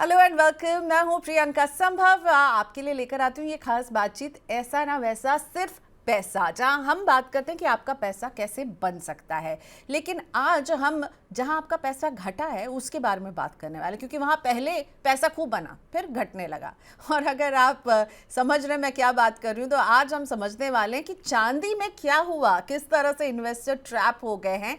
Hello and welcome. मैं हूं प्रियंका संभव। आपके लिए लेकर आती हूं ये खास बातचीत, ऐसा ना वैसा, सिर्फ पैसा, जहां हम बात करते हैं कि आपका पैसा कैसे बन सकता है। लेकिन आज हम जहां आपका पैसा घटा है उसके बारे में बात करने वाले, क्योंकि वहां पहले पैसा खूब बना फिर घटने लगा। और अगर आप समझ रहे हैं मैं क्या बात कर रही हूँ, तो आज हम समझने वाले हैं कि चांदी में क्या हुआ, किस तरह से इन्वेस्टर ट्रैप हो गए हैं।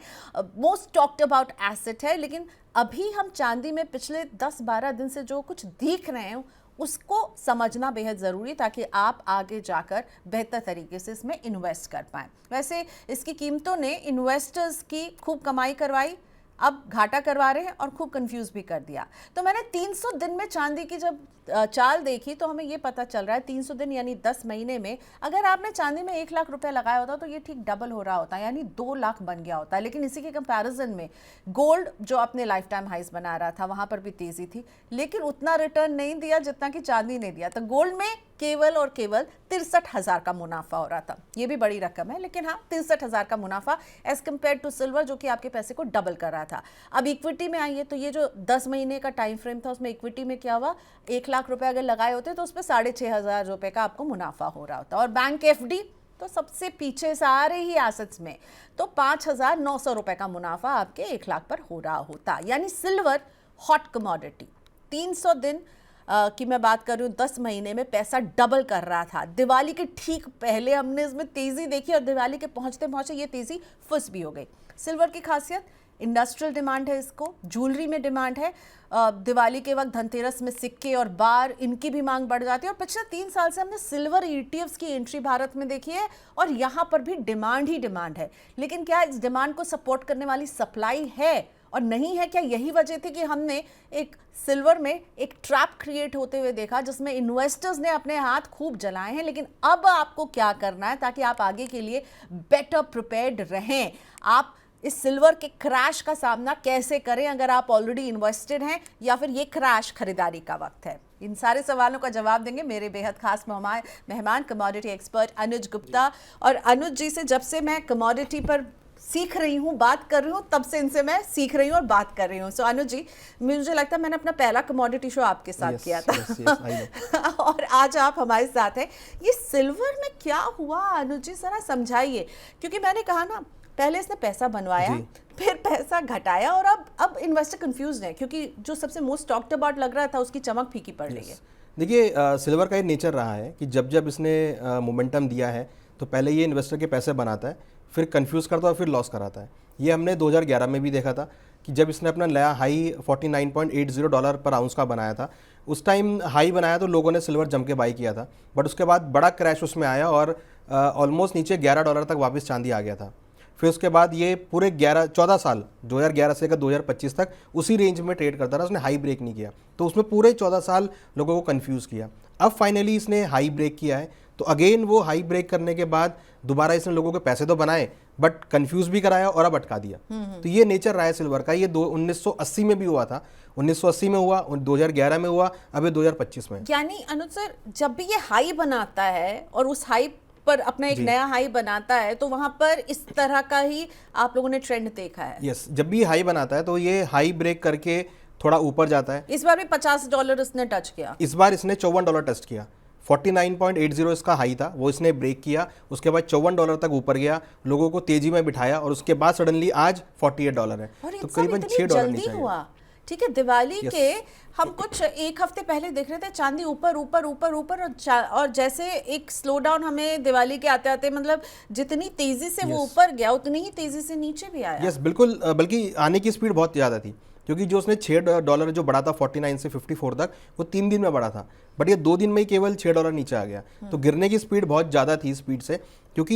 मोस्ट टॉक्ड अबाउट एसेट है, लेकिन अभी हम चांदी में पिछले 10-12 दिन से जो कुछ देख रहे हैं उसको समझना बेहद ज़रूरी, ताकि आप आगे जाकर बेहतर तरीके से इसमें इन्वेस्ट कर पाएँ। वैसे इसकी कीमतों ने इन्वेस्टर्स की खूब कमाई करवाई, अब घाटा करवा रहे हैं और खूब कंफ्यूज भी कर दिया। तो मैंने 300 दिन में चांदी की जब चाल देखी तो हमें ये पता चल रहा है 300 दिन यानी 10 महीने में अगर आपने चांदी में 1 लाख रुपए लगाया होता तो ये ठीक डबल हो रहा होता, यानी 2 लाख बन गया होता। लेकिन इसी के कंपैरिजन में गोल्ड जो अपने लाइफ टाइम हाइज बना रहा था वहां पर भी तेजी थी, लेकिन उतना रिटर्न नहीं दिया जितना कि चांदी ने दिया। तो गोल्ड में केवल और केवल 63,000 का मुनाफा हो रहा था। ये भी बड़ी रकम है, लेकिन हाँ 63,000 का मुनाफा एज कम्पेयर टू सिल्वर जो कि आपके पैसे को डबल कर रहा था। अब इक्विटी में आइए तो ये जो 10 महीने का टाइम फ्रेम था उसमें इक्विटी में क्या हुआ, 1 लाख रुपए अगर लगाए होते तो उस पर 6,500 रुपए का आपको मुनाफा हो रहा होता। और बैंक एफडी तो सबसे पीछे सारे ही एसेट्स में तो 5,900 रुपए का मुनाफा आपके 1 लाख पर हो रहा होता। यानी सिल्वर हॉट कमोडिटी 300 दिन की मैं बात कर रही हूँ, 10 महीने में पैसा डबल कर रहा था। दिवाली के ठीक पहले हमने इसमें तेजी देखी और दिवाली के पहुंचते पहुंचते ये तेजी फुस भी हो गई। सिल्वर की खासियत इंडस्ट्रियल डिमांड है, इसको ज्वेलरी में डिमांड है। दिवाली के वक्त धनतेरस में सिक्के और बार इनकी भी मांग बढ़ जाती है। और पिछले 3 साल से हमने सिल्वर ETFs की एंट्री भारत में देखी है और यहाँ पर भी डिमांड ही डिमांड है। लेकिन क्या इस डिमांड को सपोर्ट करने वाली सप्लाई है और नहीं है? क्या यही वजह थी कि हमने एक सिल्वर में एक ट्रैप क्रिएट होते हुए देखा जिसमें इन्वेस्टर्स ने अपने हाथ खूब जलाए हैं? लेकिन अब आपको क्या करना है ताकि आप आगे के लिए बेटर प्रिपेयर्ड रहें? आप इस सिल्वर के क्रैश का सामना कैसे करें अगर आप ऑलरेडी इन्वेस्टेड हैं, या फिर ये क्रैश खरीदारी का वक्त है? इन सारे सवालों का जवाब देंगे मेरे बेहद खास मेहमान कमोडिटी एक्सपर्ट अनुज गुप्ता। और अनुज जी से जब से मैं कमोडिटी पर सीख रही हूँ, बात कर रही हूँ, तब से इनसे मैं सीख रही हूँ और बात कर रही हूँ। सो अनुज जी, मुझे लगता है मैंने अपना पहला कमोडिटी शो आपके साथ किया था। और आज आप हमारे साथ हैं। ये सिल्वर में क्या हुआ अनुज जी, जरा समझाइए। क्योंकि मैंने कहा ना, पहले इसने पैसा बनवाया, फिर पैसा घटाया और अब इन्वेस्टर कंफ्यूज है, क्योंकि जो सबसे मोस्ट टॉक्ड अबाउट लग रहा था उसकी चमक फीकी पड़ रही है। देखिए, सिल्वर का ये नेचर रहा है कि जब जब इसने मोमेंटम दिया है तो पहले ये इन्वेस्टर के पैसे बनाता है, फिर कंफ्यूज करता है और फिर लॉस कराता है। ये हमने 2011 में भी देखा था कि जब इसने अपना नया हाई $49.80 पर आउंस का बनाया था, उस टाइम हाई बनाया तो लोगों ने सिल्वर जम के बाई किया था। बट उसके बाद बड़ा क्रैश उसमें आया और ऑलमोस्ट नीचे $11 तक वापस चांदी आ गया था। फिर उसके बाद ये पूरे 14 साल 2011 से लेकर 2025 तक उसी रेंज में ट्रेड करता रहा, उसने हाई ब्रेक नहीं किया। तो उसमें पूरे 14 साल लोगों को कंफ्यूज किया। अब फाइनली इसने हाई ब्रेक किया है, तो अगेन वो हाई ब्रेक करने के बाद दोबारा इसने लोगों के पैसे तो बनाए बट कंफ्यूज भी कराया और अब अटका दिया। तो ये नेचर रहा है सिल्वर का। ये 1980 में भी हुआ था, 1980 में हुआ, 2011 में हुआ, अब 2025 में। यानी अनुज सर, जब भी ये हाई बनाता है और उस हाई पर अपना एक नया हाई बनाता है तो वहां पर इस तरह का ही आप लोगों ने ट्रेंड देखा है? यस, जब भी हाई बनाता है तो ये हाई ब्रेक करके थोड़ा ऊपर जाता है। इस बार भी $50 इसने टच किया। इस बार इसने $54 टच किया। 49.80 इसका हाई था, वो इसने ब्रेक किया, उसके बाद $54 तक ऊपर गया, लोगों को तेजी में बिठाया और उसके बाद सडनली आज $48 है। तो करीबन $6 नीचे हुआ। ठीक है, दिवाली के हम कुछ 1 हफ्ते पहले देख रहे थे चांदी ऊपर ऊपर ऊपर ऊपर और जैसे एक स्लो डाउन हमें दिवाली के आते आते, मतलब जितनी तेजी से वो ऊपर गया उतनी ही तेजी से नीचे भी आया। यस, बिल्कुल, बल्कि आने की स्पीड बहुत ज़्यादा थी, क्योंकि जो उसने $6 जो बढ़ा था 49 से 54 तक, वो 3 दिन में बढ़ा था। बट ये 2 दिन में ही केवल $6 नीचे आ गया। तो गिरने की स्पीड बहुत ज़्यादा थी स्पीड से, क्योंकि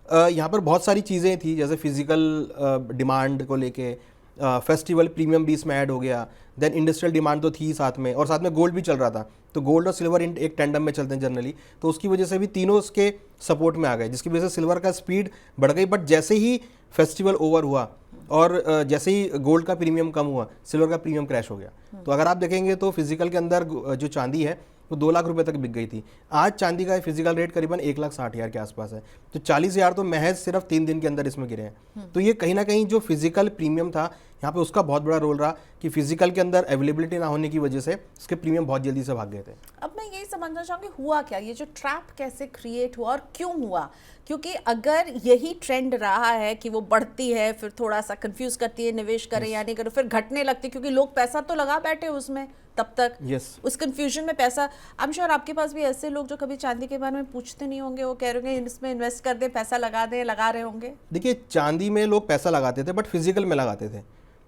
यहाँ पर बहुत सारी चीज़ें थी, जैसे फिजिकल डिमांड को लेके, फेस्टिवल प्रीमियम भी इसमें ऐड हो गया, देन इंडस्ट्रियल डिमांड तो थी साथ में, और साथ में गोल्ड भी चल रहा था। तो गोल्ड और सिल्वर एक टेंडम में चलते हैं जनरली, तो उसकी वजह से भी तीनों उसके सपोर्ट में आ गए, जिसकी वजह से सिल्वर का स्पीड बढ़ गई। बट जैसे ही फेस्टिवल ओवर हुआ और जैसे ही गोल्ड का प्रीमियम कम हुआ, सिल्वर का प्रीमियम क्रैश हो गया। तो अगर आप देखेंगे तो फिजिकल के अंदर जो चांदी है वो 2 लाख रुपए तक बिक गई थी। आज चांदी का फिजिकल रेट करीबन 1,60,000 के आसपास है। तो 40,000 तो महज सिर्फ 3 दिन के अंदर इसमें गिरे हैं। तो ये कहीं ना कहीं जो फिजिकल प्रीमियम था यहाँ पे उसका बहुत बड़ा रोल रहा कि फिजिकल के अंदर अवेलेबिलिटी ना होने की वजह से इसके प्रीमियम बहुत जल्दी से भाग गए थे। अब मैं यही समझना चाहूँगी हुआ क्या, ये जो ट्रैप कैसे क्रिएट हुआ और क्यों हुआ? क्योंकि अगर यही ट्रेंड रहा है कि वो बढ़ती है फिर थोड़ा सा कंफ्यूज करती है, निवेश करें या नहीं करें, फिर घटने लगती, क्योंकि लोग पैसा तो लगा बैठे उसमें तब तक उस कंफ्यूजन में पैसा। आई एम श्योर आपके पास भी ऐसे लोग जो कभी चांदी के बारे में पूछते नहीं होंगे, वो कह रहे होंगे इसमें इन्वेस्ट कर दे, पैसा लगा दे, लगा रहे होंगे। देखिए चांदी में लोग पैसा लगाते थे बट फिजिकल में लगाते थे,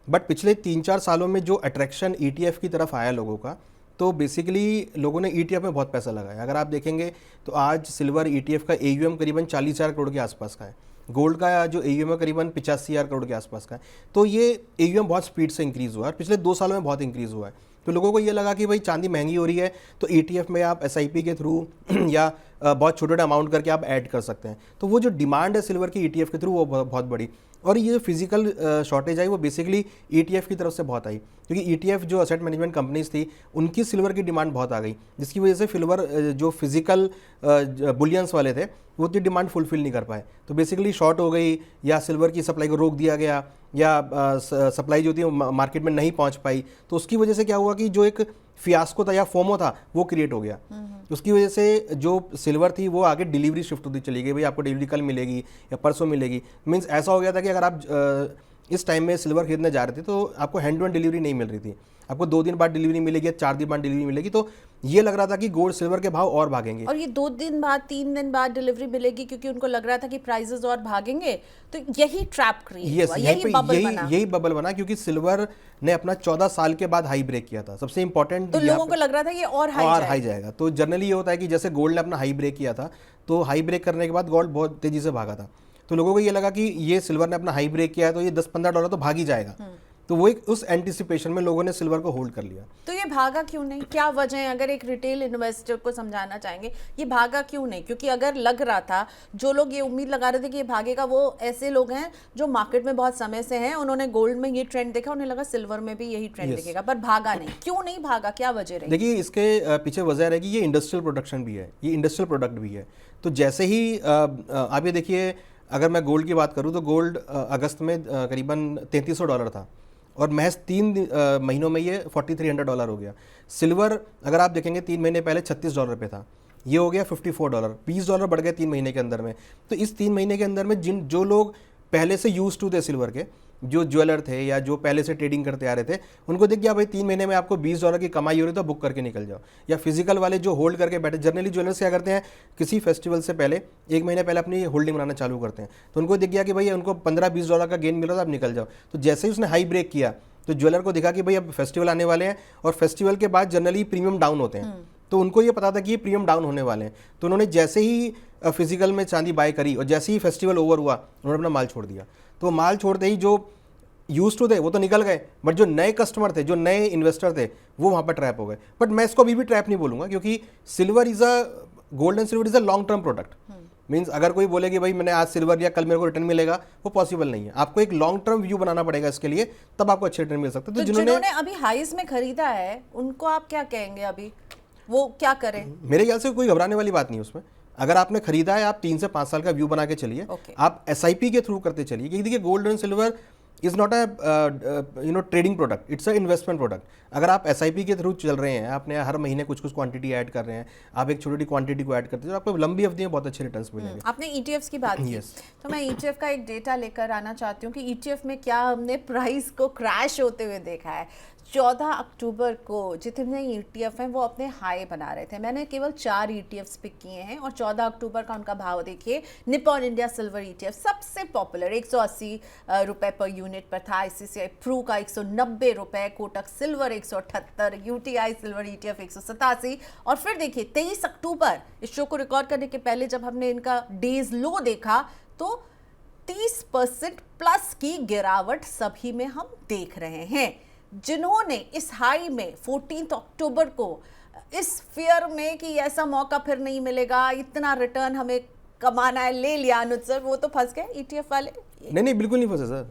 बट पिछले 3-4 सालों में जो अट्रैक्शन ETF की तरफ आया लोगों का, तो बेसिकली लोगों ने ETF में बहुत पैसा लगाया। अगर आप देखेंगे तो आज सिल्वर ETF का AUM करीबन 40,000 करोड़ के आसपास का है, गोल्ड का जो AUM है करीबन 85,000 करोड़ के आसपास का है। तो ये AUM बहुत स्पीड से इंक्रीज़ हुआ है, पिछले 2 सालों में बहुत इंक्रीज़ हुआ है। तो लोगों को ये लगा कि भाई चांदी महंगी हो रही है तो ETF में आप SIP के थ्रू या बहुत छोटे अमाउंट करके आप ऐड कर सकते हैं। तो वो जो डिमांड है सिल्वर की ETF के थ्रू वो बहुत बड़ी, और ये फिजिकल शॉर्टेज आई वो बेसिकली ETF की तरफ से बहुत आई, क्योंकि ETF जो असेट मैनेजमेंट कंपनीज थी उनकी सिल्वर की डिमांड बहुत आ गई, जिसकी वजह से सिल्वर जो फिजिकल बुलियंस वाले थे वो उतनी डिमांड फुलफिल नहीं कर पाए। तो बेसिकली शॉर्ट हो गई या सिल्वर की सप्लाई को रोक दिया गया या सप्लाई जो थी वो मार्केट में नहीं पहुंच पाई। तो उसकी वजह से क्या हुआ कि जो एक फियास्को था या फोमो था वो क्रिएट हो गया। उसकी वजह से जो सिल्वर थी वो आगे डिलीवरी शिफ्ट होती चली गई, भाई आपको डिलीवरी कल मिलेगी या परसों मिलेगी। मीन्स ऐसा हो गया था कि अगर आप इस टाइम में सिल्वर खरीदने जा रहे थे तो आपको हैंड टू हैंड डिलीवरी नहीं मिल रही थी, आपको 2 दिन बाद डिलीवरी मिलेगी या 4 दिन बाद डिलीवरी मिलेगी। तो ये लग रहा था कि गोल्ड सिल्वर के भाव और भागेंगे, और ये 2 दिन बाद 3 दिन बाद डिलीवरी मिलेगी, क्योंकि उनको लग रहा था कि प्राइसेस और भागेंगे। तो यही ट्रैप क्रिएट हुआ, यही बबल बना, क्योंकि सिल्वर ने अपना 14 साल के बाद हाई ब्रेक किया था। सबसे इंपॉर्टेंट, तो लोगों को लग रहा था ये और हाई जाएगा। तो जनरली ये होता है कि जैसे गोल्ड ने अपना हाई ब्रेक किया था तो हाई ब्रेक करने के बाद गोल्ड बहुत तेजी से भागा था, तो लोगों को ये लगा कि ये सिल्वर ने अपना हाई ब्रेक किया है तो ये $10-15 तो भाग ही जाएगा। तो वो एक उस एंटिसिपेशन में लोगों ने सिल्वर को होल्ड कर लिया। तो ये भागा क्यों नहीं, क्या वजह है? अगर एक रिटेल इन्वेस्टर को समझाना चाहेंगे ये भागा क्यों नहीं? क्योंकि अगर लग रहा था, जो लोग ये उम्मीद लगा रहे थे कि ये भागेगा, वो ऐसे लोग हैं जो मार्केट में बहुत समय से हैं, उन्होंने गोल्ड में ये ट्रेंड देखा, उन्हें लगा सिल्वर में भी यही ट्रेंड दिखेगा, पर भागा नहीं। क्यों नहीं भागा, क्या वजह रही? देखिए इसके पीछे वजह रहेगी ये इंडस्ट्रियल प्रोडक्शन भी है, ये इंडस्ट्रियल प्रोडक्ट भी है। तो जैसे ही आप ये देखिए, अगर मैं गोल्ड की बात करूँ तो गोल्ड अगस्त में करीबन $3300 था और महज 3 महीनों में ये $4300 हो गया। सिल्वर अगर आप देखेंगे 3 महीने पहले $36 पे था, ये हो गया $54, $20 बढ़ गए 3 महीने के अंदर में। तो इस 3 महीने के अंदर में जो लोग पहले से यूज टू थे सिल्वर के, जो ज्वेलर थे या जो पहले से ट्रेडिंग करते आ रहे थे, उनको देख गया भाई 3 महीने में आपको $20 की कमाई हो रही है तो बुक करके निकल जाओ। या फिजिकल वाले जो होल्ड करके बैठे, जनरली ज्वेलर्स क्या करते हैं, किसी फेस्टिवल से पहले 1 महीने पहले अपनी होल्डिंग बनाना चालू करते हैं, तो उनको दिख गया कि भाई उनको $15-20 का गेन मिल रहा था, अब निकल जाओ। तो जैसे ही उसने हाई ब्रेक किया तो ज्वेलर को दिखा कि भाई अब फेस्टिवल आने वाले हैं, और फेस्टिवल के बाद जनरली प्रीमियम डाउन होते हैं, तो उनको ये पता था कि ये प्रीमियम डाउन होने वाले हैं। तो उन्होंने जैसे ही फिजिकल में चांदी बाय करी और जैसे ही फेस्टिवल ओवर हुआ उन्होंने अपना माल छोड़ दिया। तो माल छोड़ते ही जो यूज टू थे वो तो निकल गए, बट जो नए कस्टमर थे, जो नए इन्वेस्टर थे, वो वहाँ पर ट्रैप हो गए। बट मैं इसको अभी भी ट्रैप नहीं बोलूँगा, क्योंकि silver is a gold and silver is a long term product. Means अगर कोई बोले कि भाई मैंने आज सिल्वर या कल मेरे को रिटर्न मिलेगा, वो पॉसिबल नहीं है। आपको एक लॉन्ग टर्म व्यू बनाना पड़ेगा इसके लिए, तब आपको अच्छे रिटर्न मिल सकते हैं। तो जिन्होंने अभी हाईस में खरीदा है उनको आप क्या कहेंगे, अभी वो क्या करें? मेरे ख्याल से कोई घबराने वाली बात नहीं है उसमें। अगर आपने खरीदा है, आप 3 से 5 साल का व्यू बना के चलिए, आप SIP के थ्रू करते चलिए, क्योंकि देखिए gold and silver is not a trading product, it's a investment product. अगर आप SIP के थ्रू चल रहे हैं, आपने हर महीने कुछ क्वांटिटी ऐड कर रहे हैं, आप एक छोटी क्वांटिटी को ऐड करते हैं, तो आपको लंबी अवधि में बहुत अच्छे रिटर्न्स मिलेंगे। आपने ETFs की बात की, तो मैं ETF का एक डेटा लेकर आना चाहती हूँ कि ETF में क्या हमने प्राइस को क्रैश होते हुए देखा है। 14 अक्टूबर को जितने ETF हैं वो अपने हाई बना रहे थे। मैंने केवल 4 ETFs पिक किए हैं और 14 अक्टूबर का उनका भाव देखिए। निप्पॉन इंडिया सिल्वर ETF सबसे पॉपुलर 180 रुपए पर यूनिट पर था। ICICI प्रू का 190 रुपए, Kotak silver 178, UTI silver ETF 187। और फिर देखिए 23 अक्टूबर, इस शो को रिकॉर्ड करने के पहले जब हमने इनका डेज लो देखा तो 30% प्लस की गिरावट सभी में हम देख रहे हैं। जिन्होंने इस हाई में 14 अक्टूबर को इस फियर में कि ऐसा मौका फिर नहीं मिलेगा, इतना रिटर्न हमें कमाना है, ले लिया अनुज सर, वो तो फंस गए ETF वाले। नहीं बिल्कुल नहीं फंसे सर,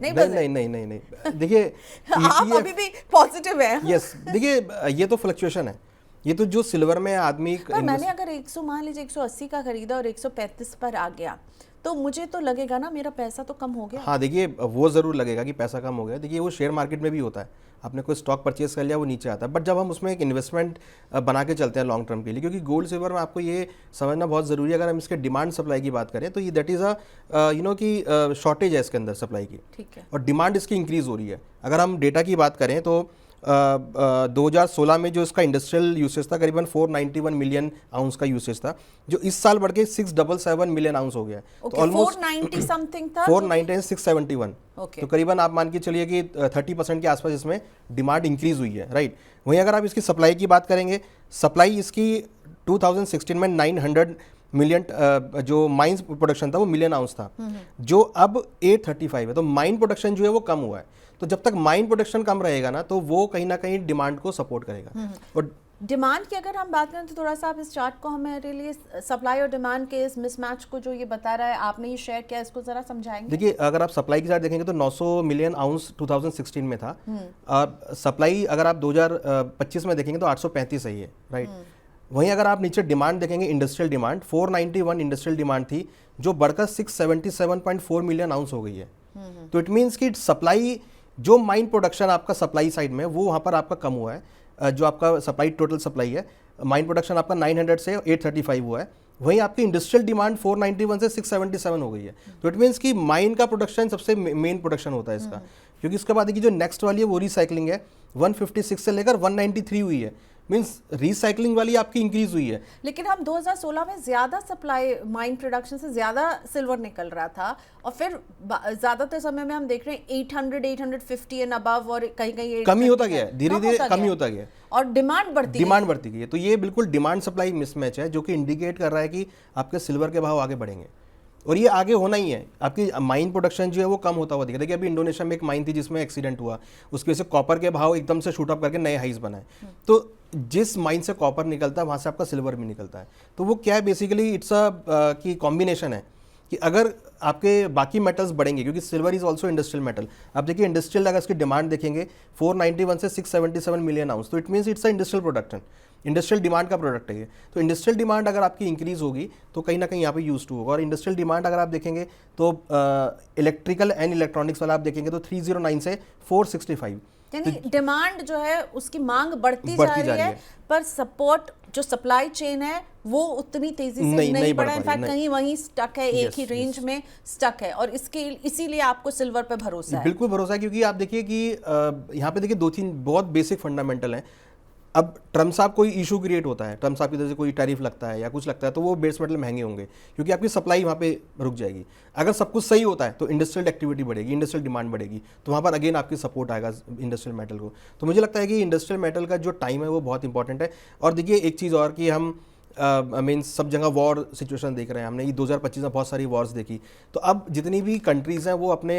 नहीं। देखिए आप अभी भी पॉजिटिव हैं। यस, देखिए ये तो फ्लक्चुएशन है, ये तो जो सिल्वर में आदमी मैंने अगर 100 मान लीजिए 180 का खरीदा और 135 पर आ गया, तो मुझे तो लगेगा ना मेरा पैसा तो कम हो गया। हाँ देखिए, वो ज़रूर लगेगा कि पैसा कम हो गया। देखिए वो शेयर मार्केट में भी होता है, आपने कोई स्टॉक परचेज कर लिया वो नीचे आता है, बट जब हम उसमें एक इन्वेस्टमेंट बना के चलते हैं लॉन्ग टर्म के लिए, क्योंकि गोल्ड सिल्वर में आपको ये समझना बहुत ज़रूरी है, अगर हम इसके डिमांड सप्लाई की बात करें तो ये दैट इज़ कि शॉर्टेज है इसके अंदर सप्लाई की, ठीक है। और डिमांड इसकी इंक्रीज़ हो रही है। अगर हम डेटा की बात करें तो 2016 में जो इसका इंडस्ट्रियल यूसेज था करीबन 491 मिलियन आउंस का यूसेज था, जो इस साल बढ़ के 677 मिलियन आउंस हो गया है। Okay, तो ऑलमोस्ट 490 समथिंग था। 490 671। Okay. तो करीबन आप मान के चलिए कि 30% के आसपास इसमें डिमांड इंक्रीज हुई है, राइट। वहीं अगर आप इसकी सप्लाई की बात करेंगे, सप्लाई इसकी 2016 में 900 मिलियन जो माइंस प्रोडक्शन था वो मिलियन आउंस था, जो अब 835 है। तो माइन प्रोडक्शन जो है वो कम हुआ है। तो जब तक माइन प्रोडक्शन कम रहेगा ना, तो वो कहीं ना कहीं डिमांड को सपोर्ट करेगा। और डिमांड की अगर हम बात करें तो थोड़ा सा आप इस चार्ट को हमारे लिए सप्लाई और डिमांड के इस मिसमैच को जो ये बता रहा है, आपने ये शेयर किया, इसको जरा समझाएंगे। देखिए, अगर आप सप्लाई की साइड देखेंगे तो 900 मिलियन आउंस 2016 में था, और सप्लाई अगर आप 2025 में देखेंगे तो 835 ही है, राइट। वहीं अगर आप नीचे डिमांड देखेंगे, इंडस्ट्रियल डिमांड 491 इंडस्ट्रियल डिमांड थी, जो बढ़कर 677.4 मिलियन आउंस हो गई है। तो इट मीन्स कि सप्लाई, जो माइन प्रोडक्शन आपका सप्लाई साइड में, वो वहाँ पर आपका कम हुआ है। जो आपका सप्लाई, टोटल सप्लाई है, माइन प्रोडक्शन आपका 900 से 835 हुआ है। वहीं आपकी इंडस्ट्रियल डिमांड 491 से 677 हो गई है। तो इट मीन्स कि माइन का प्रोडक्शन सबसे मेन प्रोडक्शन होता है इसका, क्योंकि उसके बाद की जो नेक्स्ट वाली है वो रिसाइकलिंग है, 156 से लेकर 193 हुई है, मीन्स रिसाइकलिंग वाली आपकी इंक्रीज हुई है। लेकिन हम 2016 में ज्यादा सप्लाई, माइन प्रोडक्शन से ज्यादा सिल्वर निकल रहा था, और फिर ज्यादातर समय में हम देख रहे हैं 800, 850 एंड अबव, और कहीं कहीं कमी होता गया है, धीरे धीरे कमी होता गया है, और डिमांड बढ़ती गई है। तो ये बिल्कुल डिमांड सप्लाई मिसमैच है, जो कि इंडिकेट कर रहा है कि आपके सिल्वर के भाव आगे बढ़ेंगे, और ये आगे होना ही है। आपकी माइन प्रोडक्शन जो है वो कम होता हुआ दिखा। देखिए अभी इंडोनेशिया में एक माइन थी जिसमें एक्सीडेंट हुआ, उसकी वजह से कॉपर के भाव एकदम से शूट अप करके नए हाइज बनाए। तो जिस माइन से कॉपर निकलता है वहाँ से आपका सिल्वर भी निकलता है। तो वो क्या है, बेसिकली इट्स अ की कॉम्बिनेशन है कि अगर आपके बाकी मेटल्स बढ़ेंगे, क्योंकि silver is also industrial metal. आप देखिए इंडस्ट्रियल, अगर इसकी डिमांड देखेंगे 491 से 677 मिलियन आउंस, तो it means it's a industrial production, industrial demand का प्रोडक्ट है ये। तो इंडस्ट्रियल डिमांड अगर आपकी इंक्रीज होगी तो कहीं ना कहीं यहाँ पे यूज टू होगा। और इंडस्ट्रियल डिमांड अगर आप देखेंगे तो इलेक्ट्रिकल एंड इलेक्ट्रॉनिक्स वाला आप देखेंगे तो 309 से 465, यानी डिमांड जो है उसकी मांग बढ़ती जा रही है, पर सपोर्ट जो सप्लाई चेन है वो उतनी तेजी से नहीं बढ़ा, इनफैक्ट कहीं वहीं स्टक है, एक ही रेंज में स्टक है, और इसके इसीलिए आपको सिल्वर पे भरोसा है। बिल्कुल भरोसा है, क्योंकि आप देखिए कि यहाँ पे देखिए 2-3 बहुत बेसिक फंडामेंटल हैं। अब ट्रम्प साहब कोई इशू क्रिएट होता है, ट्रम्प साहब की तरफ से कोई टैरिफ लगता है या कुछ लगता है, तो वो बेस मेटल महंगे होंगे, क्योंकि आपकी सप्लाई वहाँ पे रुक जाएगी। अगर सब कुछ सही होता है तो इंडस्ट्रियल एक्टिविटी बढ़ेगी, इंडस्ट्रियल डिमांड बढ़ेगी, तो वहाँ पर अगेन आपकी सपोर्ट आएगा इंडस्ट्रियल मेटल को। तो मुझे लगता है कि इंडस्ट्रियल मेटल का जो टाइम है वो बहुत इंपॉर्टेंट है। और देखिए एक चीज़ और कि हम मीन्स सब जगह वॉर सिचुएशन देख रहे हैं, हमने ये 2025 में बहुत सारी वॉर्स देखी। तो अब जितनी भी कंट्रीज़ हैं वो अपने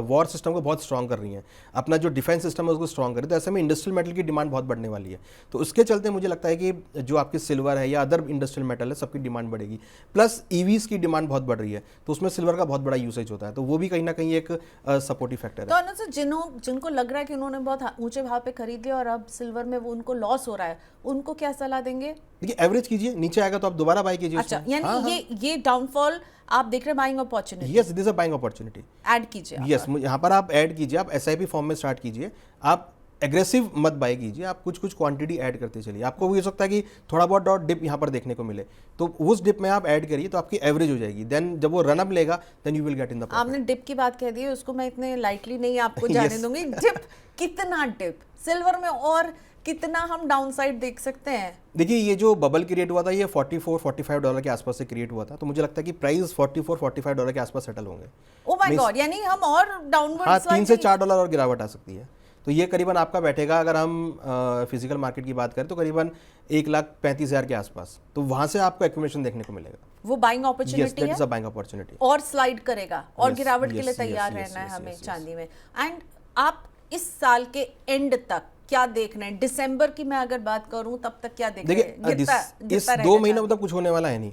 वॉर सिस्टम को बहुत स्ट्रॉन्ग कर रही हैं, अपना जो डिफेंस सिस्टम है उसको स्ट्रॉन्ग कर रही है। तो ऐसे में इंडस्ट्रियल मेटल की डिमांड बहुत बढ़ने वाली है। तो उसके चलते मुझे लगता है कि जो आपकी सिल्वर है या अदर इंडस्ट्रियल मेटल है, सबकी डिमांड बढ़ेगी। प्लस ईवीज की डिमांड बहुत बढ़ रही है, तो उसमें सिल्वर का बहुत बड़ा यूसेज होता है, तो वो भी कहीं ना कहीं एक सपोर्टिव फैक्टर है। तो अनुज सर, जिनको लग रहा है कि उन्होंने बहुत ऊंचे भाव पे खरीद लिया और अब सिल्वर में वो उनको लॉस हो रहा है, उनको क्या सलाह देंगे? देखिए एवरेज कीजिए, नीचे आएगा तो आप दोबारा बाय कीजिए। अच्छा, यानी ये डाउनफॉल आप देख रहे हैं buying opportunity. Yes, this is a buying opportunity. Add कीजिए। यस, यहाँ पर आप ऐड कीजिए, आप एसआईपी फॉर्म में स्टार्ट कीजिए, आप एग्रेसिव मत बाय कीजिए, आप कुछ कुछ क्वांटिटी ऐड करते चलिए। आपको भी हो सकता है कि थोड़ा बहुत डॉट डिप यहाँ पर देखने को मिले, तो उस डिप में आप ऐड करिए तो आपकी एवरेज हो जाएगी। देन जब वो रन अप लेगा then you will get in the profit. आपने डिप की बात कह दी है, उसको मैं इतने लाइटली नहीं आपको जाने दूंगी। डिप कितना डिप सिल्वर में, और कितना हम डाउनसाइड देख सकते हैं? देखिए ये जो बबल क्रिएट हुआ था ये $44-45 डॉलर के आसपास से क्रिएट हुआ था, तो मुझे लगता है कि प्राइस $44-45 डॉलर के आसपास सेटल होंगे। ओ माय गॉड, यानी हम और डाउनवर्ड, हाँ, 3 से $4 और गिरावट आ सकती है। तो ये करीबन आपका बैठेगा, अगर हम फिजिकल मार्केट की बात करें तो करीबन 1,35,000 के आसपास, तो वहां से आपको एक्यूमुलेशन देखने को मिलेगा। वो बाइंग अपॉर्चुनिटी है, बाइंग अपॉर्चुनिटी, और स्लाइड करेगा, और गिरावट के लिए yes, तैयार yes, रहना है yes, हमें yes, चांदी में। एंड आप इस साल के एंड तक क्या देख रहे हैं? दिसंबर की मैं अगर बात करूं तब तक क्या देख रहे हैं? देखिए इस 2 महीने में तो कुछ होने वाला है नहीं,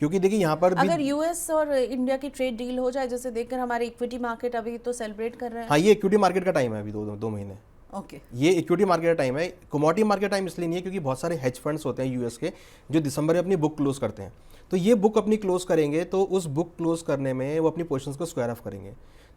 क्योंकि देखिए यहाँ पर भी अगर यूएस और इंडिया की ट्रेड डील हो जाए, जैसे देखकर हमारे इक्विटी मार्केट अभी तो सेलिब्रेट कर रहे हैं। हाँ, ये इक्विटी मार्केट का टाइम है अभी 2 महीने। ओके, ये इक्विटी मार्केट का टाइम है। कमोडिटी मार्केट टाइम इसलिए नहीं है क्योंकि बहुत सारे हेज फंड्स होते हैं यूएस के जो दिसंबर में अपनी बुक क्लोज करते हैं, तो ये बुक अपनी क्लोज करेंगे तो उस बुक क्लोज करने में वो अपनी पोजीशंस को स्क्वायर ऑफ करेंगे।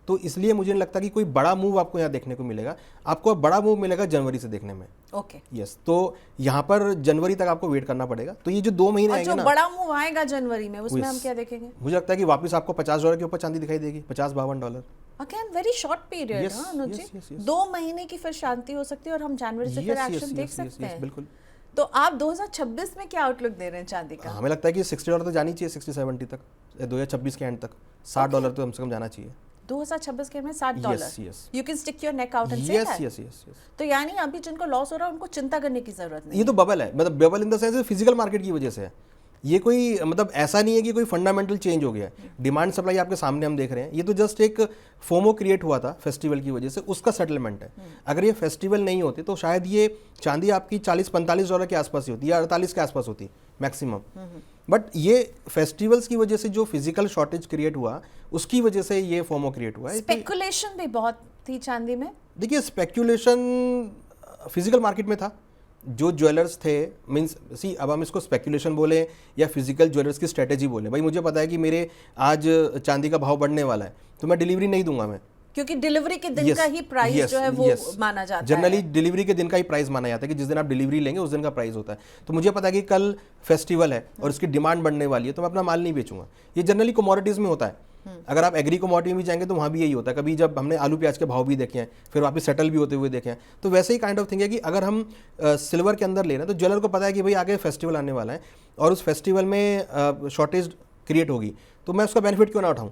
तो इसलिए मुझे नहीं लगता कि कोई बड़ा मूव आपको यहाँ देखने को मिलेगा। आपको बड़ा मूव मिलेगा जनवरी से देखने में। ओके यस, तो यहाँ पर जनवरी तक आपको वेट करना पड़ेगा। तो ये जो 2 महीने और आएंगे जो ना, बड़ा मूव आएगा जनवरी में उसमें हम क्या देखेंगे? मुझे लगता है कि वापस आपको $50 के ऊपर चांदी दिखाई देगी, $50-52। Again very short period. Yes, अनुज yes, yes, जी yes. 2 महीने की फिर शांति हो सकती है और हम जनवरी से फिर एक्शन देख सकते हैं। बिल्कुल। तो आप 2026 में क्या आउटलुक दे रहे हैं चांदी का? हमें लगता है कि $60 तो जानी चाहिए, 60-70 तक, 2026 के एंड तक $60 तो कम से कम जाना चाहिए 2026 के में $60। Yes, yes. You can stick your neck out and say yes that. Yes yes yes. तो यानी अभी जिनको लॉस हो रहा है उनको चिंता करने की जरूरत नहीं। ये तो बबल है, मतलब bubble in the sense physical market की वजह से है। ये कोई मतलब ऐसा नहीं है कि कोई फंडामेंटल चेंज हो गया है। डिमांड सप्लाई आपके सामने हम देख रहे हैं, ये तो जस्ट एक फोमो क्रिएट हुआ था फेस्टिवल की वजह से, उसका सेटलमेंट है। अगर ये फेस्टिवल नहीं होते तो शायद ये चांदी आपकी $40-45 के आसपास ही होती या 48 के आसपास होती मैक्सिमम। बट ये फेस्टिवल्स की वजह से जो फिजिकल शॉर्टेज क्रिएट हुआ उसकी वजह से ये फोमो क्रिएट हुआ है। स्पेकुलेशन भी बहुत थी चांदी में। देखिए स्पेक्यूलेशन फिजिकल मार्केट में था, जो ज्वेलर्स थे, मींस सी अब हम इसको स्पेक्यूलेशन बोले या फिजिकल ज्वेलर्स की स्ट्रेटेजी बोले, भाई मुझे पता है कि मेरे आज चांदी का भाव बढ़ने वाला है तो मैं डिलीवरी नहीं दूंगा मैं, क्योंकि डिलीवरी के दिन का ही प्राइस जो है वो माना जाता है। जनरली डिलीवरी के दिन का ही प्राइस माना जाता है कि जिस दिन आप डिलीवरी लेंगे उस दिन का प्राइस होता है। तो मुझे पता है कि कल फेस्टिवल है और उसकी डिमांड बढ़ने वाली है तो मैं अपना माल नहीं बेचूंगा। ये जनरली कमोडिटीज में होता है। अगर आप एग्री कमोडिटी में जाएंगे तो वहाँ भी यही होता है। कभी जब हमने आलू प्याज के भाव भी देखे हैं फिर वापस सेटल भी होते हुए देखे हैं, तो वैसे ही काइंड ऑफ थिंग है कि अगर हम सिल्वर के अंदर ले रहे हैं तो ज्वेलर को पता है कि भाई आगे फेस्टिवल आने वाला है और उस फेस्टिवल में शॉर्टेज क्रिएट होगी तो मैं उसका बेनिफिट क्यों ना उठाऊँ।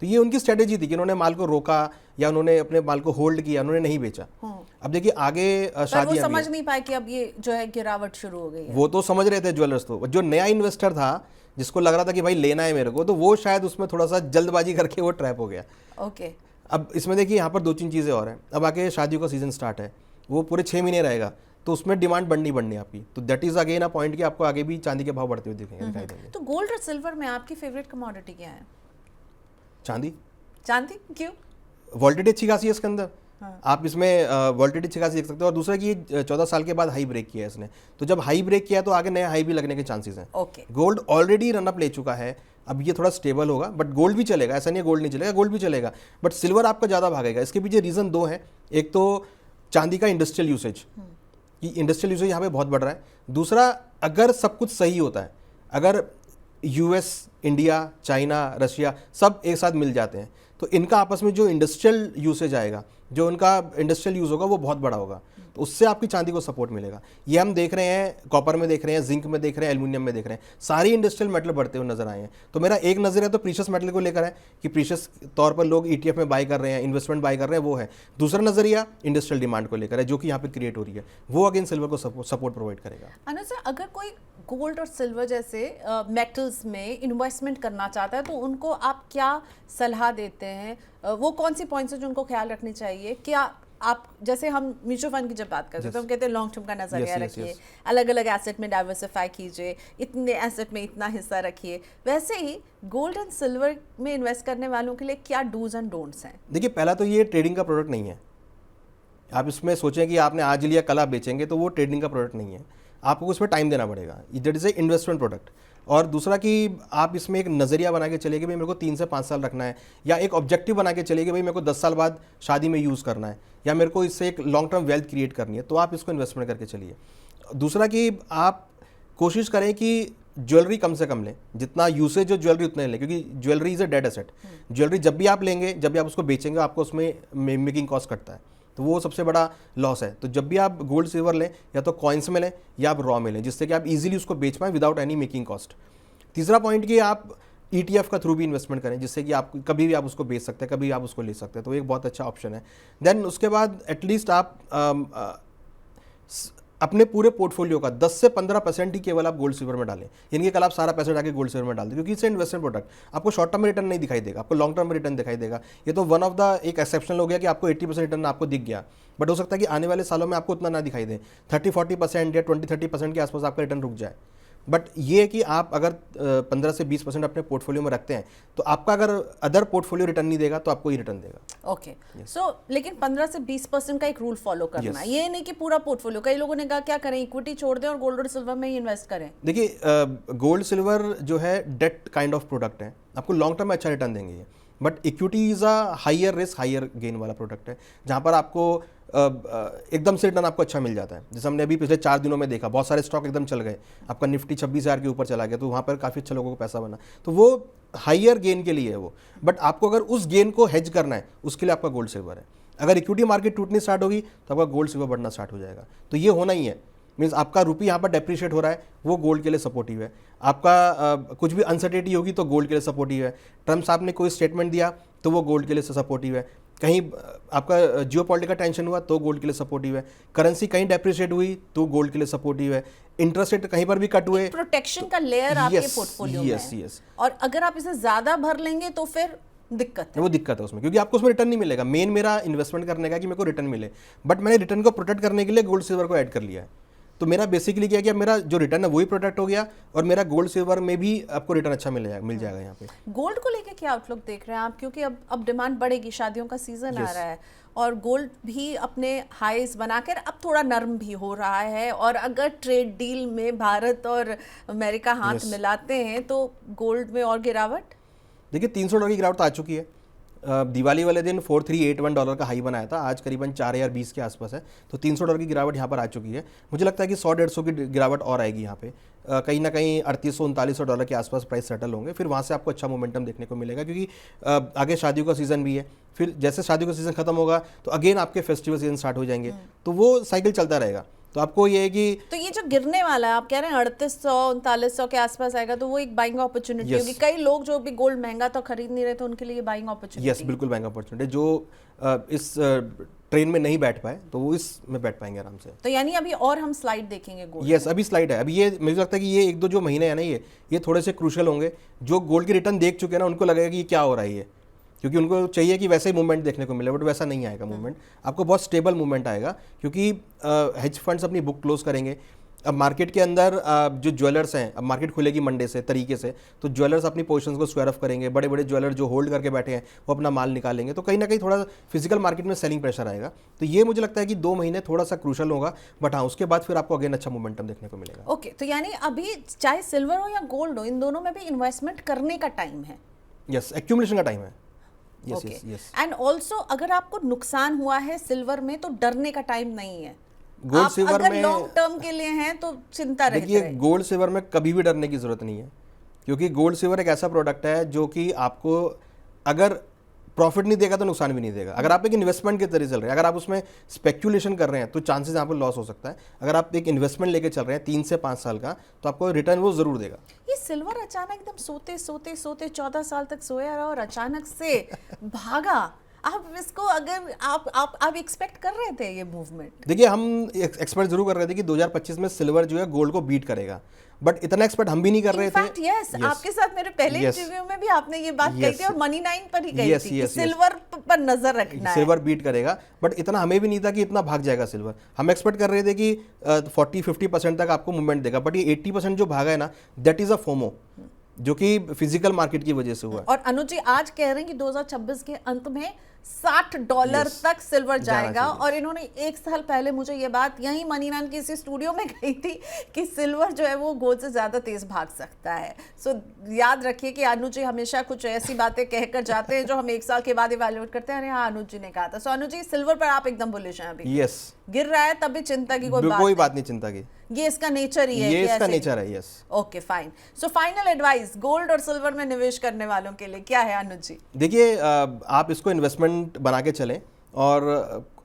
तो ये उनकी स्ट्रेटेजी थी कि उन्होंने माल को रोका या उन्होंने अपने माल को होल्ड किया, उन्होंने नहीं बेचा। अब देखिए आगे शादी, वो समझ नहीं पाए कि अब ये जो है गिरावट शुरू हो गई है। वो तो समझ रहे थे ज्वेलर्स, तो जो नया इन्वेस्टर था जिसको लग रहा था कि भाई लेना है मेरे को, तो वो शायद उसमें थोड़ा सा जल्दबाजी करके वो ट्रैप हो गया। ओके अब इसमें देखिए यहाँ पर 2-3 चीज़ें और हैं। अब आगे शादियों का सीजन स्टार्ट है, वो पूरे 6 महीने रहेगा तो उसमें डिमांड बढ़नी आपकी, तो that is again a point कि आपको आगे भी चांदी के भाव बढ़ते हुए दिखाई देंगे। तो गोल्ड और सिल्वर में आपकी फेवरेट कमोडिटी क्या है? चांदी। चांदी क्यों? वॉल्टिलिटी अच्छी खासी है इसके अंदर। आप इसमें वॉल्टिलिटी अच्छी खासी देख सकते हो। और दूसरा कि ये 14 साल के बाद हाई ब्रेक किया है इसने, तो जब हाई ब्रेक किया तो आगे नया हाई भी लगने के चांसेस हैं। ओके गोल्ड ऑलरेडी रनअप ले चुका है, अब ये थोड़ा स्टेबल होगा, बट गोल्ड भी चलेगा, ऐसा नहीं है गोल्ड नहीं चलेगा, गोल्ड भी चलेगा, बट सिल्वर आपका ज़्यादा भागेगा। इसके पीछे रीज़न 2 है। एक तो चांदी का इंडस्ट्रियल यूसेज, कि इंडस्ट्रियल यूसेज यहाँ पे बहुत बढ़ रहा है। दूसरा, अगर सब कुछ सही होता है, अगर यूएस, इंडिया, चाइना, रशिया सब एक साथ मिल जाते हैं तो इनका आपस में जो इंडस्ट्रियल यूसेज आएगा, जो उनका इंडस्ट्रियल यूज़ होगा वो बहुत बड़ा होगा, तो उससे आपकी चांदी को सपोर्ट मिलेगा। ये हम देख रहे हैं, कॉपर में देख रहे हैं, जिंक में देख रहे हैं, एल्यूमिनियम में देख रहे हैं, सारी इंडस्ट्रियल मेटल बढ़ते हुए नजर आए हैं। तो मेरा एक नज़र है तो प्रीशियस मेटल को लेकर है कि प्रीशियस तौर पर लोग ETF में बाय कर रहे हैं, इन्वेस्टमेंट बाय कर रहे हैं, वो है। दूसरा नजरिया इंडस्ट्रियल डिमांड को लेकर है जो कि यहाँ पे क्रिएट हो रही है, वो अगेन सिल्वर को सपोर्ट प्रोवाइड करेगा। अनुज सर, अगर कोई गोल्ड और सिल्वर जैसे मेटल्स में इन्वेस्टमेंट करना चाहता है तो उनको आप क्या सलाह देते हैं? वो कौन सी पॉइंट्स हैं जो उनको ख्याल रखनी चाहिए? क्या आप, जैसे हम म्यूचुअल फंड की जब बात करते हैं तो हम कहते हैं लॉन्ग टर्म का नजरिया रखिए, अलग अलग एसेट में डाइवर्सिफाई कीजिए, इतने एसेट में इतना हिस्सा रखिए, वैसे ही गोल्ड एंड सिल्वर में इन्वेस्ट करने वालों के लिए क्या डूज एंड डोंट्स हैं? देखिए, पहला तो ये ट्रेडिंग का प्रोडक्ट नहीं है। आप इसमें सोचें कि आपने आज लिया कल आप बेचेंगे, तो वो ट्रेडिंग का प्रोडक्ट नहीं है, आपको उसमें टाइम देना पड़ेगा। That is a investment product. और दूसरा कि आप इसमें एक नज़रिया बना के चलिए कि भाई मेरे को 3 से 5 साल रखना है, या एक ऑब्जेक्टिव बना के चलिए कि भाई मेरे को 10 साल बाद शादी में यूज़ करना है, या मेरे को इससे एक लॉन्ग टर्म वेल्थ क्रिएट करनी है, तो आप इसको इन्वेस्टमेंट करके चलिए। दूसरा कि आप कोशिश करें कि ज्वेलरी कम से कम लें, जितना यूसेज हो ज्वेलरी उतने लें, क्योंकि jewellery is a dead asset. Jewellery जब भी आप लेंगे, जब भी आप उसको बेचेंगे, आपको उसमें मेकिंग कॉस्ट कटता है, तो वो सबसे बड़ा लॉस है। तो जब भी आप गोल्ड सिल्वर लें, या तो कॉइन्स में लें या आप रॉ में लें, जिससे कि आप इजीली उसको बेच पाएँ विदाउट एनी मेकिंग कॉस्ट। तीसरा पॉइंट कि आप ETF का थ्रू भी इन्वेस्टमेंट करें, जिससे कि आप कभी भी आप उसको बेच सकते हैं, कभी भी आप उसको ले सकते हैं, तो एक बहुत अच्छा ऑप्शन है। देन उसके बाद एटलीस्ट आप अपने पूरे पोर्टफोलियो का 10 से 15% ही केवल आप गोल्ड सिल्वर में डालें, यानी कि कल आप सारा पैसा जाके गोल्ड सिल्वर में डाल दें, क्योंकि इससे इन्वेस्टमेंट प्रोडक्ट आपको शॉर्ट टर्म में रिटर्न नहीं दिखाई देगा, आपको लॉन्ग टर्म में रिटर्न दिखाई देगा। ये तो वन ऑफ द एक एक्सेप्शनल हो गया कि आपको 80% रिटर्न आपको दिख गया, बट हो सकता है कि आने वाले सालों में आपको उतना ना दिखाई दे, 30-40% या 20-30% के आसपास आपका रिटर्न रुक जाए। बट ये है कि आप अगर 15 से 20% अपने पोर्टफोलियो में रखते हैं तो आपका अगर अदर पोर्टफोलियो रिटर्न नहीं देगा तो आपको ही रिटर्न देगा। ओके सो लेकिन 15 से 20% का एक रूल फॉलो करना है, ये नहीं कि पूरा पोर्टफोलियो। कई लोगों ने कहा क्या करें, इक्विटी छोड़ दें और गोल्ड और सिल्वर में ही इन्वेस्ट करें। देखिए गोल्ड सिल्वर जो है डेट काइंड ऑफ प्रोडक्ट है, आपको लॉन्ग टर्म में अच्छा रिटर्न देंगे ये, but equity is a higher risk higher gain वाला प्रोडक्ट है जहाँ पर आपको एकदम से रिटर्न आपको अच्छा मिल जाता है। जैसे हमने अभी पिछले 4 दिनों में देखा, बहुत सारे स्टॉक एकदम चल गए, आपका निफ्टी 26,000 के ऊपर चला गया, तो वहाँ पर काफ़ी अच्छा लोगों को पैसा बना। तो वो हायर गेन के लिए है वो, बट आपको अगर उस गेन को हेज करना है उसके लिए आपका गोल्ड सिल्वर है। अगर इक्विटी मार्केट टूटनी स्टार्ट होगी तो आपका गोल्ड सिल्वर बढ़ना स्टार्ट हो जाएगा। तो ये होना ही है, मीन्स आपका रुपये यहाँ पर डेप्रिशिएट हो रहा है, वो गोल्ड के लिए सपोर्टिव है। आपका कुछ भी अनसर्टेनिटी होगी तो गोल्ड के लिए सपोर्टिव है। ट्रम्प साहब ने कोई स्टेटमेंट दिया तो वो गोल्ड के लिए सपोर्टिव है। कहीं आपका जियोपॉलिटिकल टेंशन हुआ तो गोल्ड के लिए सपोर्टिव है। करेंसी कहीं डेप्रिशिएट हुई तो गोल्ड के लिए सपोर्टिव है। इंटरेस्ट रेट कहीं पर भी कट हुए, प्रोटेक्शन का लेयर आपके पोर्टफोलियो में है। और अगर आप इसे ज्यादा भर लेंगे तो फिर दिक्कत है, वो दिक्कत है उसमें, क्योंकि आपको उसमें रिटर्न नहीं मिलेगा। मेन मेरा इन्वेस्टमेंट करने का कि मेरे को रिटर्न मिले, बट मैंने रिटर्न को प्रोटेक्ट करने के लिए गोल्ड सिल्वर को ऐड कर लिया है। तो मेरा बेसिकली क्या किया, मेरा जो रिटर्न है वही प्रोटेक्ट हो गया और मेरा गोल्ड सिल्वर में भी आपको रिटर्न अच्छा मिल जाएगा यहाँ पे। गोल्ड को लेके क्या आउटलुक देख रहे हैं आप, क्योंकि अब डिमांड बढ़ेगी, शादियों का सीजन आ रहा है और गोल्ड भी अपने हाईज बनाकर अब थोड़ा नर्म भी हो रहा है। और अगर ट्रेड डील में भारत और अमेरिका हाथ मिलाते हैं तो गोल्ड में और गिरावट। देखिए $300 की गिरावट तो आ चुकी है। दिवाली वाले दिन $4381 का हाई बनाया था, आज करीबन 4020 के आसपास है। तो $300 की गिरावट यहाँ पर आ चुकी है। मुझे लगता है कि 100-150 की गिरावट और आएगी यहाँ पे। कहीं ना कहीं $3800-3900 के आसपास प्राइस सेटल होंगे, फिर वहाँ से आपको अच्छा मोमेंटम देखने को मिलेगा, क्योंकि आगे शादियों का सीज़न भी है। फिर जैसे शादियों का सीज़न खत्म होगा तो अगेन आपके फेस्टिवल सीजन स्टार्ट हो जाएंगे, तो वो साइकिल चलता रहेगा। तो आपको ये है कि तो ये जो गिरने वाला है, आप कह रहे हैं 3800-3900 के आसपास आएगा, तो वो एक बाइंग अपॉर्चुनिटी होगी। कई लोग जो भी गोल्ड महंगा तो खरीद नहीं रहे थे उनके लिए बाइंग अपॉर्चुनिटी। यस, बिल्कुल बाइंग अपॉर्चुनिटी। जो इस ट्रेन में नहीं बैठ पाए तो वो इसमें बैठ पाएंगे आराम से। तो यानी अभी और हम स्लाइड देखेंगे गोल्ड। यस, अभी स्लाइड है। अभी ये मुझे लगता है कि ये 1-2 जो महीने हैं ना, ये थोड़े से क्रूशियल होंगे। जो गोल्ड की रिटर्न देख चुके हैं ना, उनको लगेगा कि ये क्या हो रहा है ये, क्योंकि उनको चाहिए कि वैसे ही मूवमेंट देखने को मिले, बट वैसा नहीं आएगा मूवमेंट। आपको बहुत स्टेबल मूवमेंट आएगा, क्योंकि हेज फंड्स अपनी बुक क्लोज करेंगे। अब मार्केट के अंदर जो ज्वेलर्स हैं, अब मार्केट खुलेगी मंडे से तरीके से, तो ज्वेलर्स अपनी पोजीशंस को स्क्वायर ऑफ करेंगे। बड़े बड़े ज्वेलर जो होल्ड करके बैठे हैं वो अपना माल निकालेंगे, तो कहीं ना कहीं थोड़ा फिजिकल मार्केट में सेलिंग प्रेशर आएगा। तो ये मुझे लगता है कि 2 महीने थोड़ा सा क्रूशल होगा, बट हाँ उसके बाद फिर आपको अगेन अच्छा मोमेंटम देखने को मिलेगा। ओके, तो यानी अभी चाहे सिल्वर हो या गोल्ड हो, इन दोनों में भी इन्वेस्टमेंट करने का टाइम है। यस, एक्यूमुलेशन का टाइम है। ओके, एंड ऑल्सो अगर आपको नुकसान हुआ है सिल्वर में तो डरने का टाइम नहीं है। गोल्ड सिल्वर में लॉन्ग टर्म के लिए हैं तो चिंता रहती है। देखिए, गोल्ड सिल्वर में कभी भी डरने की जरूरत नहीं है, क्योंकि गोल्ड सिल्वर एक ऐसा प्रोडक्ट है जो कि आपको अगर प्रॉफिट नहीं देगा तो नुकसान भी नहीं देगा। अगर आप एक इन्वेस्टमेंट के तरीके चल रहे हैं, अगर आप उसमें स्पेक्यूलेशन कर रहे हैं तो चांसेस यहाँ पर लॉस हो सकता है। अगर आप एक इन्वेस्टमेंट लेके चल रहे हैं 3 से 5 साल का, तो आपको रिटर्न वो जरूर देगा। ये सिल्वर अचानक एकदम सोते 14 साल तक सोया रहा और अचानक से भागा। आप इसको अगर आप एक्सपेक्ट कर रहे थे ये मूवमेंट? देखिए, हम एक्सपेक्ट जरूर कर रहे थे कि 2025 में सिल्वर जो है गोल्ड को बीट करेगा, बट इतना एक्सपेक्ट हम भी नहीं कर रहे थे। yes, आपके साथ मेरे पहले इंटरव्यू में भी आपने ये बात कही थी और मनी 9 पर ही कही थी कि सिल्वर पर नजर रखना है, सिल्वर बीट करेगा। बट इतना हमें भी नहीं था कि इतना भाग जाएगा सिल्वर। हम एक्सपेक्ट कर रहे थे कि 40-50% तक आपको मूवमेंट देगा, बट ये 80% जो भागा है ना, दैट इज अ फोमो, जो कि फिजिकल मार्केट की वजह से हुआ। और अनुज जी आज कह रहे हैं कि 2026 के अंत में $60 तक सिल्वर जाएगा। और इन्होंने 1 साल पहले मुझे ये बात यही मनीनान की इसी स्टूडियो में कही थी कि सिल्वर जो है वो गोल्ड से ज्यादा तेज भाग सकता है। सो याद रखिए कि अनुज जी हमेशा कुछ ऐसी बातें कहकर जाते हैं जो हम 1 साल के बाद इवैल्यूएट करते हैं। अरे हाँ, अनुज जी ने कहा था। सो अनुज जी, सिल्वर पर आप एकदम बुलिश हैं अभी? यस, गिर रहा है तब भी चिंता की कोई बात नहीं, चिंता की। ये इसका नेचर ही है, ये इसका नेचर है। Yes, okay fine. So final advice gold और सिल्वर में निवेश करने वालों के लिए क्या है अनुज जी? देखिए, आप इसको इन्वेस्टमेंट बना के चलें और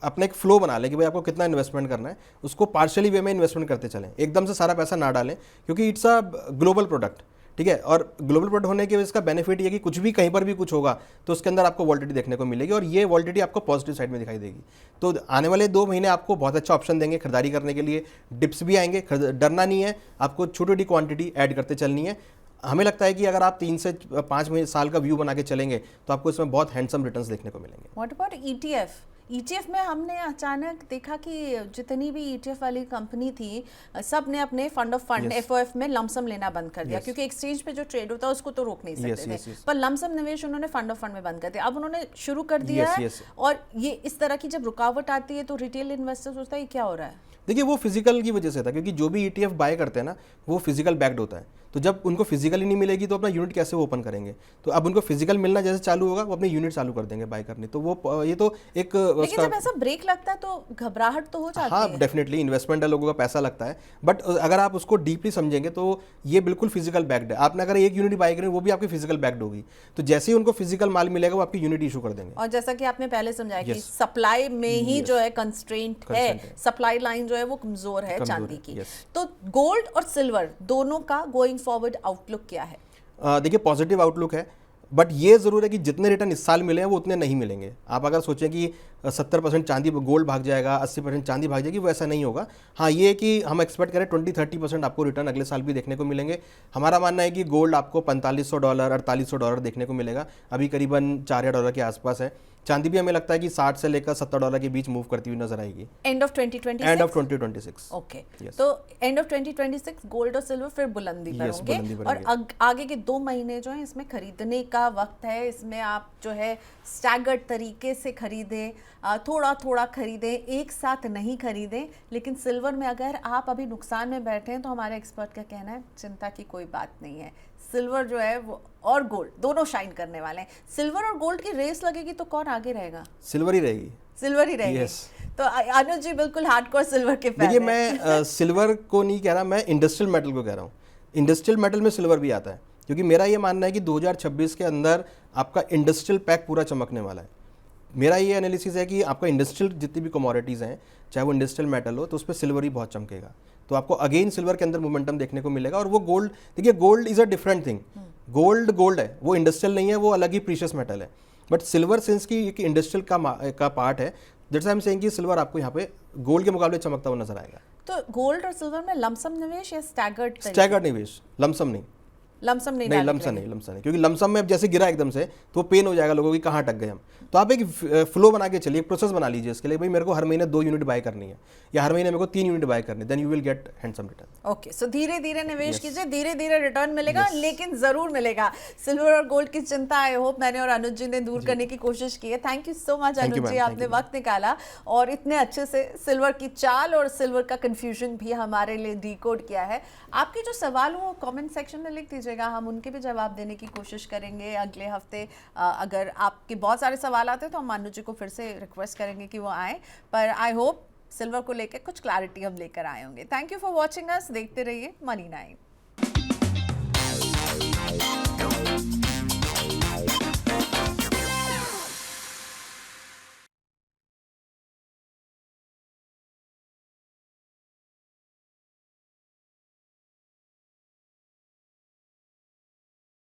अपना एक फ्लो बना लें कि भाई आपको कितना इन्वेस्टमेंट करना है। उसको पार्शियली वे में इन्वेस्टमेंट करते चलें, एकदम से सारा पैसा ना डालें, क्योंकि इट्स अ ग्लोबल प्रोडक्ट, ठीक है। और ग्लोबल प्रोडक्ट होने के इसका बेनिफिट ये कि कुछ भी कहीं पर भी कुछ होगा तो उसके अंदर आपको वॉलिटिलिटी देखने को मिलेगी, और ये वॉलिटिलिटी आपको पॉजिटिव साइड में दिखाई देगी। तो आने वाले 2 महीने आपको बहुत अच्छा ऑप्शन देंगे खरीदारी करने के लिए। डिप्स भी आएंगे, डरना नहीं है, आपको छोटी छोटी क्वांटिटी ऐड करते चलनी है। हमें लगता है कि अगर आप 3 से 5 साल का व्यू बना के चलेंगे तो आपको इसमें बहुत हैंडसम रिटर्न्स देखने को मिलेंगे। What about ETF? ETF में हमने अचानक देखा कि जितनी भी ETF वाली कंपनी थी सब ने अपने फंड ऑफ फंड FOF में लमसम लेना बंद कर दिया, क्योंकि एक्सचेंज पे जो ट्रेड होता है उसको तो रोक नहीं सकते थे। पर लमसम निवेश उन्होंने फंड ऑफ फंड में बंद कर दिया। अब उन्होंने शुरू कर दिया है। और ये इस तरह की जब रुकावट आती है तो रिटेल इन्वेस्टर सोचता है क्या हो रहा है। देखिए वो फिजिकल की वजह से था, क्योंकि जो भी ETF बाय करते हैं ना वो फिजिकल बैक्ड होता है, तो जब उनको फिजिकली नहीं मिलेगी तो अपना यूनिट कैसे वो ओपन करेंगे। तो अब उनको फिजिकल मिलना जैसे चालू होगा वो अपने यूनिट चालू कर देंगे बाय करने। तो वो ये तो एक लेकिन जब ऐसा ब्रेक लगता है तो घबराहट तो हो जाती है। हाँ डेफिनेटली, इन्वेस्टमेंट है, लोगों का पैसा लगता है, बट अगर आप उसको डीपली समझेंगे तो ये बिल्कुल फिजिकल बैक्ड है। आपने अगर एक यूनिट बाय करें वो भी आपकी फिजिकल बैक्ड होगी, तो जैसे ही उनको फिजिकल माल मिलेगा वो आपकी यूनिट इशू कर देंगे। और जैसा कि आपने पहले समझाया कि सप्लाई में ही जो है कंस्ट्रेंट है, सप्लाई लाइन जो है वो कमजोर है चांदी की। तो गोल्ड और सिल्वर दोनों का गोइंग फॉरवर्ड आउटलुक क्या है? देखिए पॉजिटिव आउटलुक है, बट ये ज़रूर है कि जितने रिटर्न इस साल मिले हैं वो उतने नहीं मिलेंगे। आप अगर सोचें कि 70% चांदी गोल्ड भाग जाएगा, 80% चांदी भाग जाएगी, वो ऐसा नहीं होगा। हाँ ये है कि हम एक्सपेक्ट करें 20-30% आपको रिटर्न अगले साल भी देखने को मिलेंगे। हमारा मानना है कि गोल्ड आपको $4500 $4800 देखने को मिलेगा, अभी करीबन $4 के आसपास है। चांदी भी हमें लगता है कि 60 से लेकर $70 के बीच मूव करती हुई नजर आएगी end of 2026। End of 2026 okay, तो एंड ऑफ 2026 गोल्ड और सिल्वर फिर बुलंदी पर होंगे। और आगे के 2 महीने जो है इसमें खरीदने का वक्त है। इसमें आप जो है स्टैगर्ड तरीके से खरीदें, थोड़ा थोड़ा खरीदें, एक साथ नहीं खरीदें। लेकिन सिल्वर में अगर आप अभी नुकसान में बैठे हैं तो हमारे एक्सपर्ट का कहना है चिंता की कोई बात नहीं है। सिल्वर जो है वो और गोल्ड दोनों शाइन करने वाले हैं। सिल्वर और गोल्ड की रेस लगेगी तो कौन आगे रहेगा? सिल्वर ही रहेगी। सिल्वर ही रहेगी। तो अनुज जी बिल्कुल हार्डकोर सिल्वर के फैन हैं। देखिए मैं सिल्वर को नहीं कह रहा, मैं इंडस्ट्रियल मेटल को कह रहा हूँ। इंडस्ट्रियल मेटल में सिल्वर भी आता है, क्योंकि मेरा ये मानना है कि 2026 के अंदर आपका इंडस्ट्रियल पैक पूरा चमकने वाला है। मेरा ये एनालिसिस है कि आपका इंडस्ट्रियल जितनी भी कमोडिटीज़ हैं, चाहे वो इंडस्ट्रियल मेटल हो, तो उस पर सिल्वर ही बहुत चमकेगा। तो आपको अगेन सिल्वर के अंदर मोमेंटम देखने को मिलेगा। और वो गोल्ड, देखिए gold is a different thing. Gold है, वो इंडस्ट्रियल नहीं है, वो अलग ही प्रीशियस मेटल है। बट सिल्वर सिंस की एक इंडस्ट्रियल का पार्ट है, दैट्स आई एम सेइंग कि सिल्वर आपको यहाँ पे गोल्ड के मुकाबले चमकता हुआ नजर आएगा। तो गोल्ड और सिल्वर में लमसम निवेश या स्टैगर्ड निवेश? लमसम नहीं, लमसम नहीं, लमसम नहीं, क्योंकि लमसम में अब जैसे गिरा एकदम से तो पेन हो जाएगा लोगों की, कहाँ अटक गए हम। तो आप एक फ्लो बना के चलिए, एक प्रोसेस बना लीजिए इसके लिए, भाई मेरे को हर महीने 2 यूनिट बाय करनी है या हर महीने मेरे को 3 यूनिट बाय करनी है, then you will get handsome return. Okay, so धीरे धीरे निवेश कीजिए, धीरे धीरे रिटर्न मिलेगा, लेकिन जरूर मिलेगा। सिल्वर और गोल्ड की चिंता आई होप मैंने और अनुज जी ने दूर करने की कोशिश की है। थैंक यू सो मच अनुज जी, आपने वक्त निकाला और इतने अच्छे से सिल्वर की चाल और सिल्वर का कंफ्यूजन भी हमारे लिए डिकोड किया है। आपके जो सवाल हो कमेंट सेक्शन में लिख दीजिएगा, हम उनके भी जवाब देने की कोशिश करेंगे अगले हफ्ते। अगर आपके बहुत सारे सवाल आते हैं तो हम अनुज जी को फिर से रिक्वेस्ट करेंगे कि वो आए, पर आई होप सिल्वर को लेकर कुछ क्लैरिटी हम लेकर आए होंगे। Thank you for watching us, देखते रहिए मनी 9।